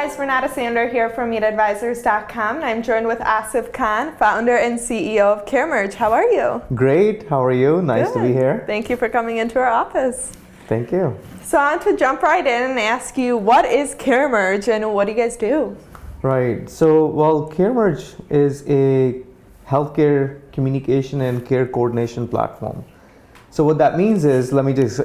guys, Renata Sander here from MeetAdvisors.com, and I'm joined with Asif Khan, founder and CEO of Caremerge. How are you? Great, how are you? Nice Good. to be here. Thank you for coming into our office. Thank you. So I want to jump right in and ask you, what is Caremerge and what do you guys do? Right, so Caremerge is a healthcare communication and care coordination platform. So what that means is, let me just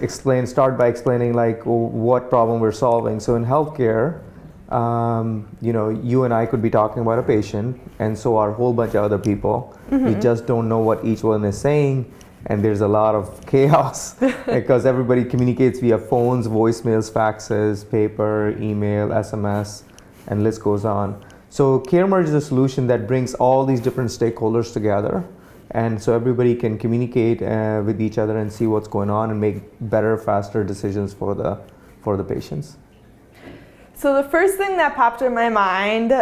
start by explaining like what problem we're solving. So in healthcare, you and I could be talking about a patient, and so are a whole bunch of other people. We just don't know what each one is saying, and there's a lot of chaos because everybody communicates via phones, voicemails, faxes, paper, email, SMS, and list goes on. So Caremerge is a solution that brings all these different stakeholders together, and so everybody can communicate with each other and see what's going on and make better, faster decisions for the patients. So the first thing that popped in my mind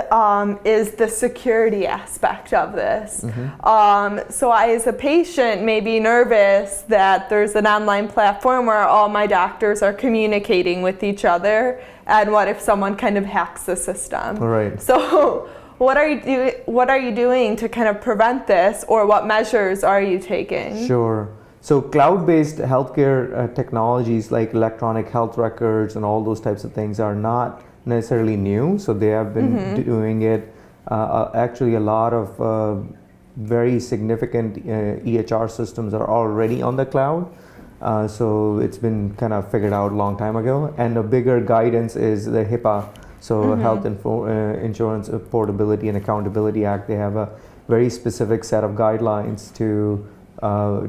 is the security aspect of this. So I, as a patient, may be nervous that there's an online platform where all my doctors are communicating with each other, and what if someone kind of hacks the system? Right. So what are you doing to kind of prevent this, or what measures are you taking? Sure. So cloud-based healthcare technologies like electronic health records and all those types of things are not necessarily new. So they have been doing it. Actually, a lot of very significant EHR systems are already on the cloud. So it's been kind of figured out a long time ago. And a bigger guidance is the HIPAA. So Health Insurance Portability and Accountability Act. They have a very specific set of guidelines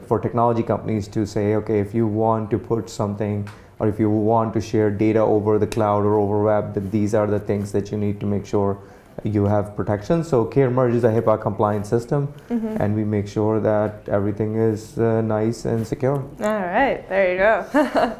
for technology companies to say, okay, if you want to put something, or if you want to share data over the cloud or over web, then these are the things that you need to make sure you have protection. So Caremerge is a HIPAA compliant system, and we make sure that everything is nice and secure. All right, there you go.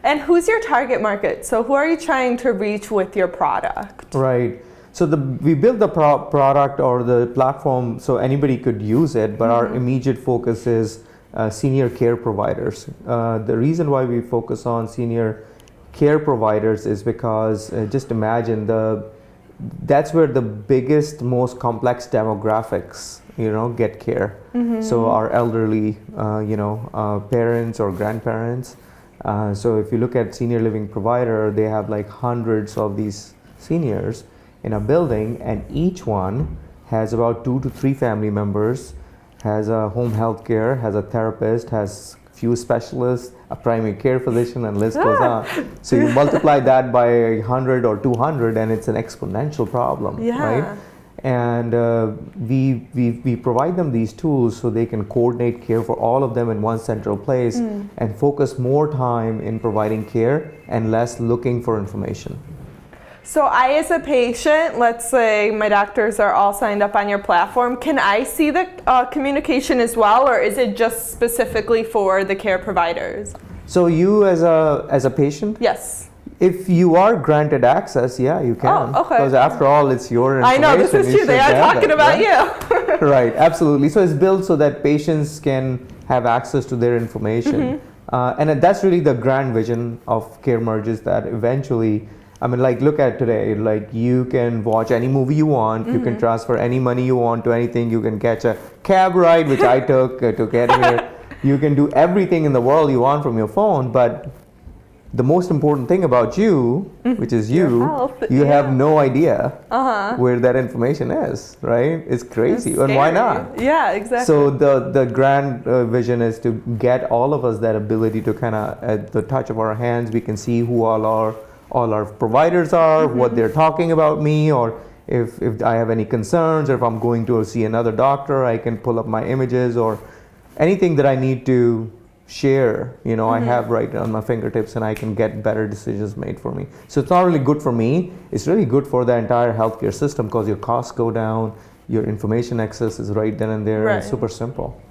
And who's your target market? So who are you trying to reach with your product? Right. So we built the product or the platform so anybody could use it, but our immediate focus is senior care providers. The reason why we focus on senior care providers is because just imagine that's where the biggest, most complex demographics get care. So our elderly parents or grandparents. So if you look at senior living provider, they have like hundreds of these seniors in a building, and each one has about 2 to 3 family members, has a home health care, has a therapist, has few specialists, a primary care physician, and list goes on. So you multiply that by 100 or 200 and it's an exponential problem, right? And we provide them these tools so they can coordinate care for all of them in one central place and focus more time in providing care and less looking for information. So I, as a patient, let's say my doctors are all signed up on your platform, can I see the communication as well, or is it just specifically for the care providers? So you as a patient? Yes. If you are granted access, yeah, you can. Oh, okay. Because after all, it's your information. I know, this is true. They are talking about you. Right, absolutely. So it's built so that patients can have access to their information. And that's really the grand vision of Caremerge, is that eventually, look at today, like you can watch any movie you want, you can transfer any money you want to anything, you can catch a cab ride, which I took to get here. You can do everything in the world you want from your phone, but the most important thing about you, which is you have no idea where that information is, right? It's crazy, and why not? Yeah, exactly. So the grand vision is to get all of us that ability to kind of, at the touch of our hands, we can see who all our providers are, what they're talking about me, or if I have any concerns, or if I'm going to see another doctor, I can pull up my images or anything that I need to share, I have right on my fingertips, and I can get better decisions made for me. So it's not really good for me, it's really good for the entire healthcare system, because your costs go down, your information access is right then and there, and it's super simple.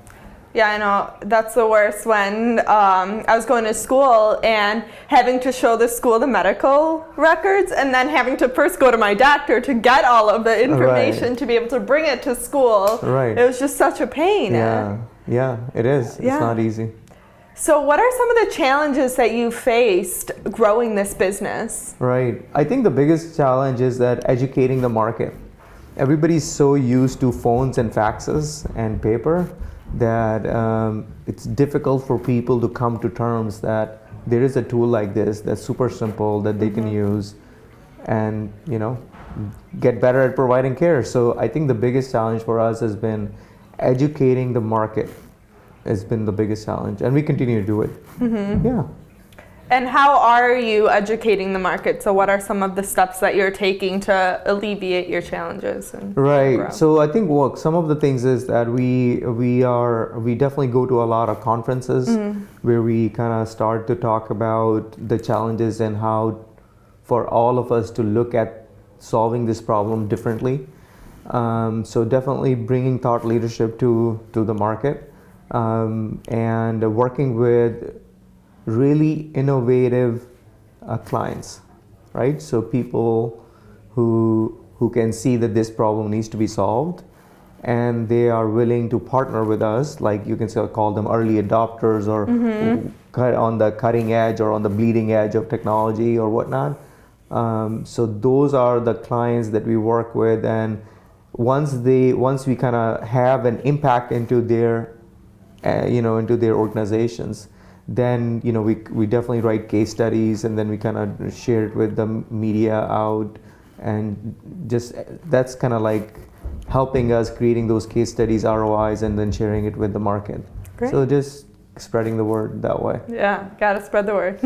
Yeah, I know, that's the worst when I was going to school and having to show the school the medical records, and then having to first go to my doctor to get all of the information to be able to bring it to school. Right. It was just such a pain. Yeah, it is. It's not easy. So what are some of the challenges that you faced growing this business? Right. I think the biggest challenge is that educating the market. Everybody's so used to phones and faxes and paper that it's difficult for people to come to terms that there is a tool like this that's super simple that they can use and, you know, get better at providing care. So I think the biggest challenge for us has been educating the market has been the biggest challenge, and we continue to do it. Yeah. And how are you educating the market? So what are some of the steps that you're taking to alleviate your challenges? And Right. grow? So I think some of the things is that we definitely go to a lot of conferences where we kind of start to talk about the challenges and how for all of us to look at solving this problem differently. So definitely bringing thought leadership to the market. And working with really innovative clients, right? So people who can see that this problem needs to be solved, and they are willing to partner with us. Like you can call them early adopters, or on the cutting edge or on the bleeding edge of technology or whatnot. So those are the clients that we work with, and once we kind of have an impact into their into their organizations, then we definitely write case studies, and then we kind of share it with the media out, and just that's kind of like helping us creating those case studies, ROIs, and then sharing it with the market. Great. So just spreading the word that way. Yeah, gotta spread the word.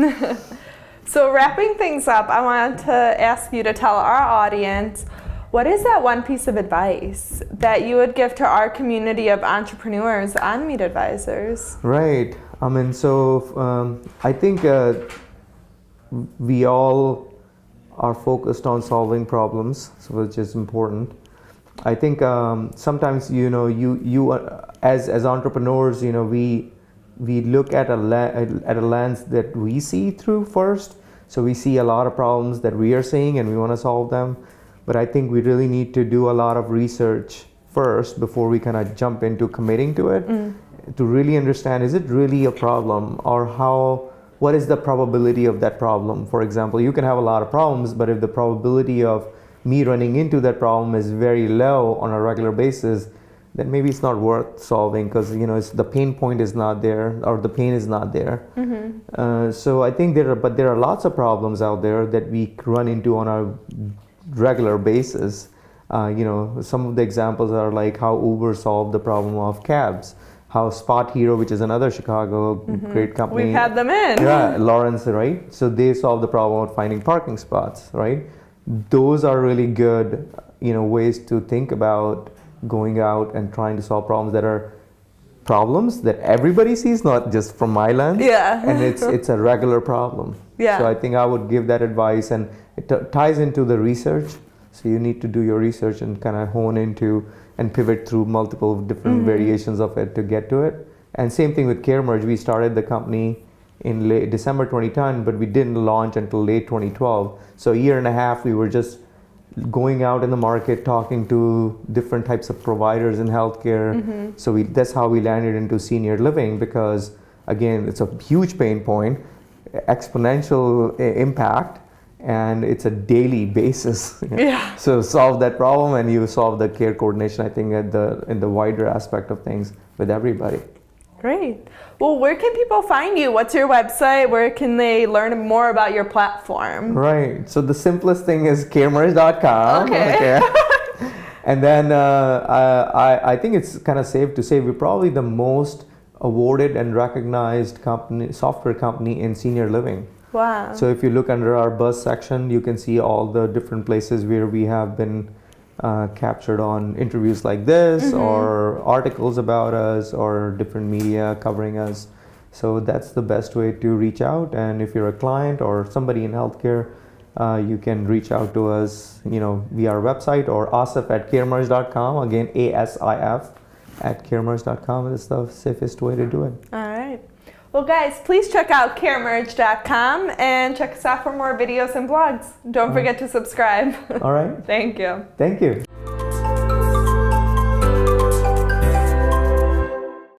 So wrapping things up, I wanted to ask you to tell our audience, what is that one piece of advice that you would give to our community of entrepreneurs on Meet Advisors? Right. I mean, so I think we all are focused on solving problems, so which is important. I think sometimes you as entrepreneurs, we look at a lens that we see through first. So we see a lot of problems that we are seeing, and we want to solve them. But I think we really need to do a lot of research first before we kind of jump into committing to it, to really understand, is it really a problem, or what is the probability of that problem? For example, you can have a lot of problems, but if the probability of me running into that problem is very low on a regular basis, then maybe it's not worth solving, because the pain point is not there, or the pain is not there. So I think there are lots of problems out there that we run into on a regular basis. Some of the examples are like how Uber solved the problem of cabs, how Spot Hero, which is another Chicago great company. We've had them in. Yeah, Lawrence, right? So they solved the problem of finding parking spots, right? Those are really good, ways to think about going out and trying to solve problems that are problems that everybody sees, not just from my lens. Yeah. And it's a regular problem. Yeah. So I think I would give that advice, and it ties into the research. So you need to do your research and kind of hone into and pivot through multiple different variations of it to get to it. And same thing with Caremerge. We started the company in late December 2010, but we didn't launch until late 2012. So a year and a half, we were just going out in the market, talking to different types of providers in healthcare. So that's how we landed into senior living, because again, it's a huge pain point, exponential impact, and it's a daily basis. Yeah. So solve that problem, and you solve the care coordination, I think, in the wider aspect of things with everybody. Great. Well, where can people find you? What's your website? Where can they learn more about your platform? Right. So the simplest thing is caremerge.com. Okay. And then I think it's kind of safe to say we're probably the most awarded and recognized software company in senior living. Wow. So if you look under our buzz section, you can see all the different places where we have been captured on interviews like this, or articles about us, or different media covering us. So that's the best way to reach out. And if you're a client or somebody in healthcare, you can reach out to us, via our website, or asif@caremerge.com. Again, ASIF @caremerge.com is the safest way to do it. All right. Well, guys, please check out caremerge.com and check us out for more videos and blogs. Don't forget to subscribe. All right. Thank you. Thank you.